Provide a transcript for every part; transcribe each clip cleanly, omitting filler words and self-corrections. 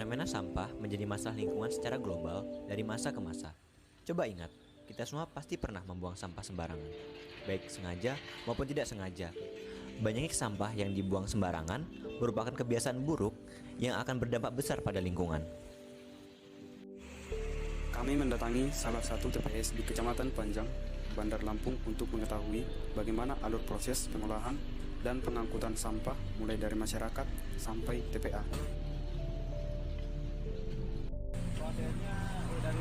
Fenomena sampah menjadi masalah lingkungan secara global dari masa ke masa. Coba ingat, kita semua pasti pernah membuang sampah sembarangan, baik sengaja maupun tidak sengaja. Banyaknya sampah yang dibuang sembarangan merupakan kebiasaan buruk yang akan berdampak besar pada lingkungan. Kami mendatangi salah satu TPS di Kecamatan Panjang, Bandar Lampung untuk mengetahui bagaimana alur proses pengolahan dan pengangkutan sampah mulai dari masyarakat sampai TPA. Prosesnya dari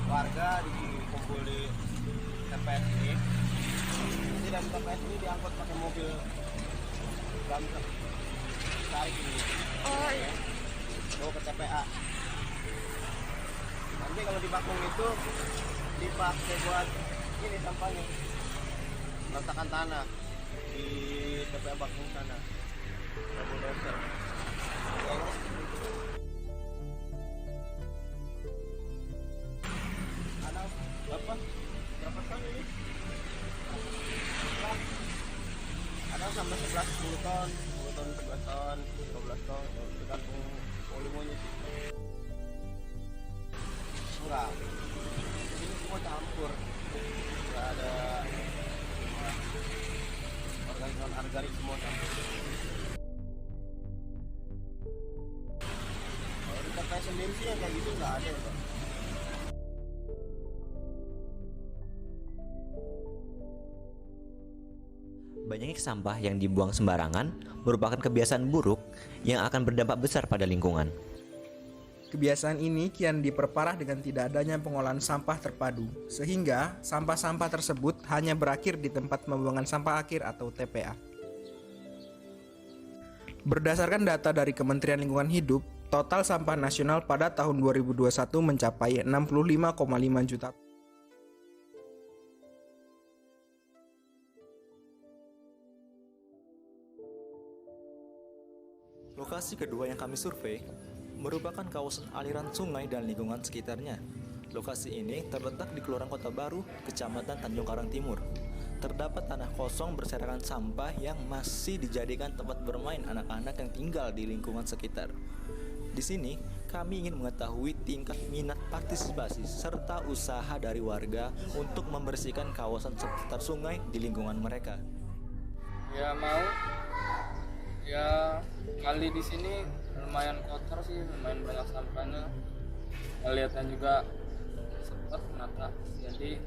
warga dikumpul di TPS ini. Nanti dari TPS ini diangkut pakai mobil dumper tarik ini. Oh iya. Bawa ke TPA. Nanti kalau di Bakung itu dipakai buat ini sampahnya. Ratakan tanah di TPA Bakung sana. Bulldozer. Ada berapa ton ini? Ada sampai 10 ton, 10 ton, 11 ton, 12 ton, tergantung volumenya sih. Enggak, ini semua campur, enggak ada organik semua campur. Kalau di TPS sendiri sih yang kayak gitu enggak ada ya Pak. Banyaknya sampah yang dibuang sembarangan merupakan kebiasaan buruk yang akan berdampak besar pada lingkungan. Kebiasaan ini kian diperparah dengan tidak adanya pengolahan sampah terpadu, sehingga sampah-sampah tersebut hanya berakhir di tempat pembuangan sampah akhir atau TPA. Berdasarkan data dari Kementerian Lingkungan Hidup, total sampah nasional pada tahun 2021 mencapai 65,5 juta. Lokasi kedua yang kami survei merupakan kawasan aliran sungai dan lingkungan sekitarnya. Lokasi ini terletak di Kelurahan Kota Baru, Kecamatan Tanjung Karang Timur. Terdapat tanah kosong berserakan sampah yang masih dijadikan tempat bermain anak-anak yang tinggal di lingkungan sekitar. Di sini, kami ingin mengetahui tingkat minat partisipasi serta usaha dari warga untuk membersihkan kawasan sekitar sungai di lingkungan mereka. Ya mau. Ya kali di sini lumayan kotor sih, lumayan banyak sampahnya. Kelihatan juga sepet mata. Jadi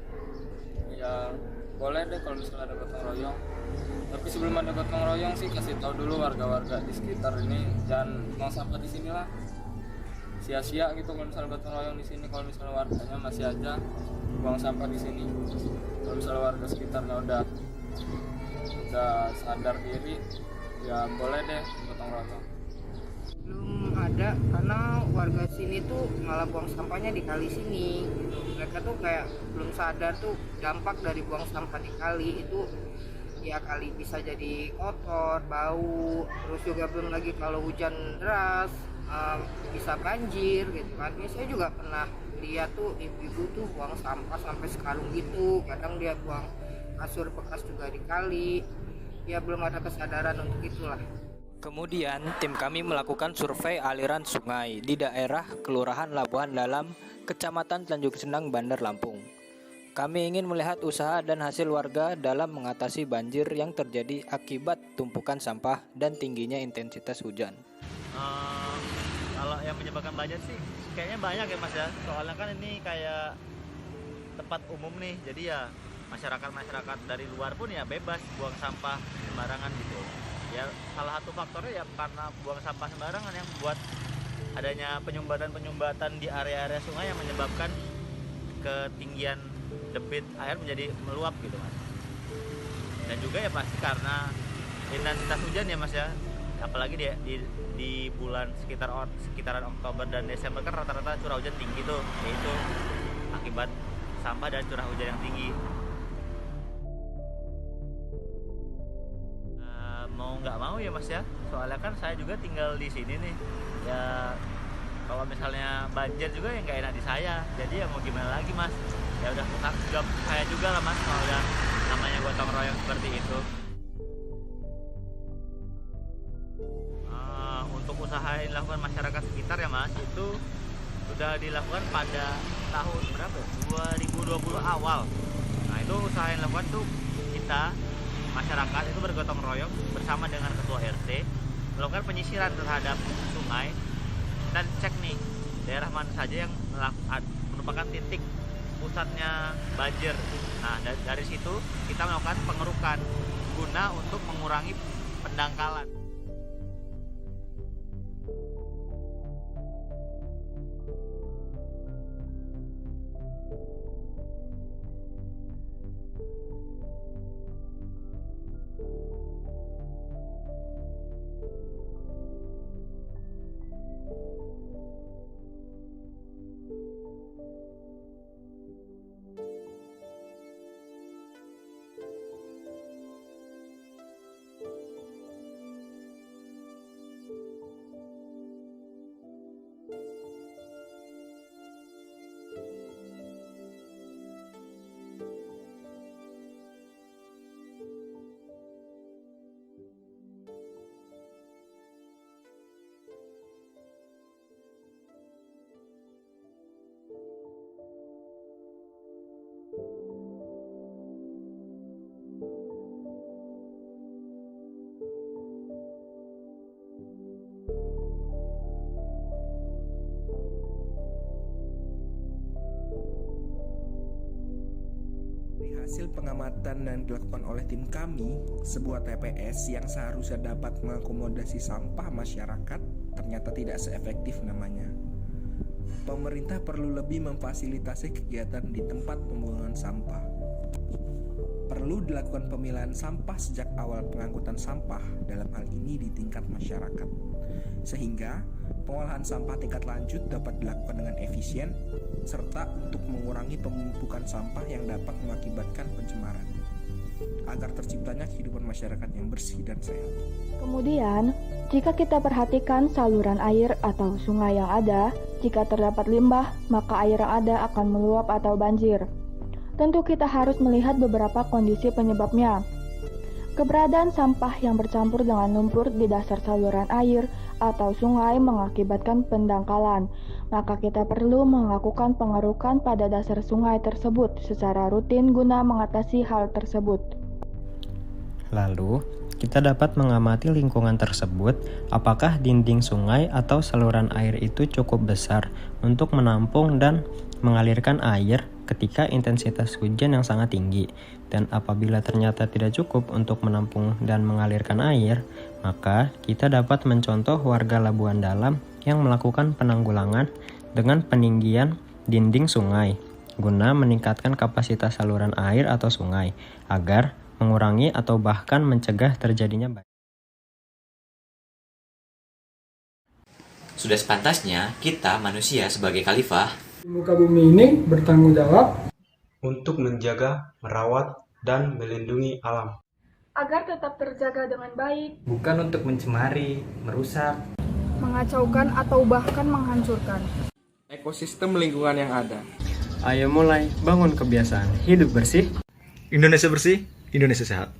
ya boleh deh kalau misalnya ada gotong royong. Tapi sebelum ada gotong royong sih kasih tahu dulu warga-warga di sekitar ini jangan buang sampah di sini lah. Sia-sia gitu kalau misalnya gotong royong di sini, kalau misalnya warganya masih aja buang sampah di sini. Kalau misalnya warga sekitarnya udah sadar diri, ya boleh deh gotong royong. Belum ada karena warga sini tuh malah buang sampahnya di kali sini gitu. Mereka tuh kayak belum sadar tuh dampak dari buang sampah di kali itu, ya kali bisa jadi kotor, bau, terus juga belum lagi kalau hujan deras bisa banjir gitu kan. Saya juga pernah lihat tuh ibu-ibu tuh buang sampah sampai sekarung gitu, kadang dia buang kasur bekas juga di kali. Ya belum ada kesadaran untuk itulah. Kemudian tim kami melakukan survei aliran sungai di daerah Kelurahan Labuhan Dalam, Kecamatan Tanjung Sendang, Bandar Lampung. Kami ingin melihat usaha dan hasil warga dalam mengatasi banjir yang terjadi akibat tumpukan sampah dan tingginya intensitas hujan. Kalau yang menyebabkan banjir sih kayaknya banyak ya Mas ya. Soalnya kan ini kayak tempat umum nih, jadi ya masyarakat dari luar pun ya bebas buang sampah sembarangan gitu. Ya salah satu faktornya ya karena buang sampah sembarangan yang membuat adanya penyumbatan di area-area sungai yang menyebabkan ketinggian debit air menjadi meluap gitu Mas. Dan juga ya pasti karena intensitas hujan ya Mas ya. Apalagi di bulan sekitaran Oktober dan Desember kan rata-rata curah hujan tinggi tuh, yaitu akibat sampah dan curah hujan yang tinggi. Mau nggak mau ya Mas ya, soalnya kan saya juga tinggal di sini nih ya. Kalau misalnya banjir juga ya nggak enak di saya, jadi ya mau gimana lagi Mas, ya udah juga saya juga lah Mas kalau udah namanya gotong royong seperti itu. Untuk usaha yang dilakukan masyarakat sekitar bakar ya Mas, itu sudah dilakukan pada tahun berapa ya? 2020 awal. Nah itu usaha yang dilakukan tuh kita masyarakat itu bergotong royong bersama dengan ketua RT melakukan penyisiran terhadap sungai dan cek nih daerah mana saja yang merupakan titik pusatnya banjir. Nah dari situ kita melakukan pengerukan guna untuk mengurangi pendangkalan. Hasil pengamatan yang dilakukan oleh tim kami, sebuah TPS yang seharusnya dapat mengakomodasi sampah masyarakat ternyata tidak seefektif namanya. Pemerintah perlu lebih memfasilitasi kegiatan di tempat pembuangan sampah. Perlu dilakukan pemilahan sampah sejak awal pengangkutan sampah, dalam hal ini di tingkat masyarakat, sehingga pengolahan sampah tingkat lanjut dapat dilakukan dengan efisien, serta untuk mengurangi penumpukan sampah yang dapat mengakibatkan pencemaran, agar terciptanya kehidupan masyarakat yang bersih dan sehat. Kemudian, jika kita perhatikan saluran air atau sungai yang ada, jika terdapat limbah, maka air yang ada akan meluap atau banjir. Tentu kita harus melihat beberapa kondisi penyebabnya. Keberadaan sampah yang bercampur dengan lumpur di dasar saluran air atau sungai mengakibatkan pendangkalan, maka kita perlu melakukan pengerukan pada dasar sungai tersebut secara rutin guna mengatasi hal tersebut. Lalu, kita dapat mengamati lingkungan tersebut, apakah dinding sungai atau saluran air itu cukup besar untuk menampung dan mengalirkan air ketika intensitas hujan yang sangat tinggi. Dan apabila ternyata tidak cukup untuk menampung dan mengalirkan air, maka kita dapat mencontoh warga Labuan Dalam yang melakukan penanggulangan dengan peninggian dinding sungai guna meningkatkan kapasitas saluran air atau sungai agar mengurangi atau bahkan mencegah terjadinya banjir. Sudah sepantasnya kita manusia sebagai khalifah di muka bumi ini bertanggung jawab untuk menjaga, merawat, dan melindungi alam agar tetap terjaga dengan baik, bukan untuk mencemari, merusak, mengacaukan atau bahkan menghancurkan ekosistem lingkungan yang ada. Ayo mulai bangun kebiasaan hidup bersih. Indonesia bersih, Indonesia sehat.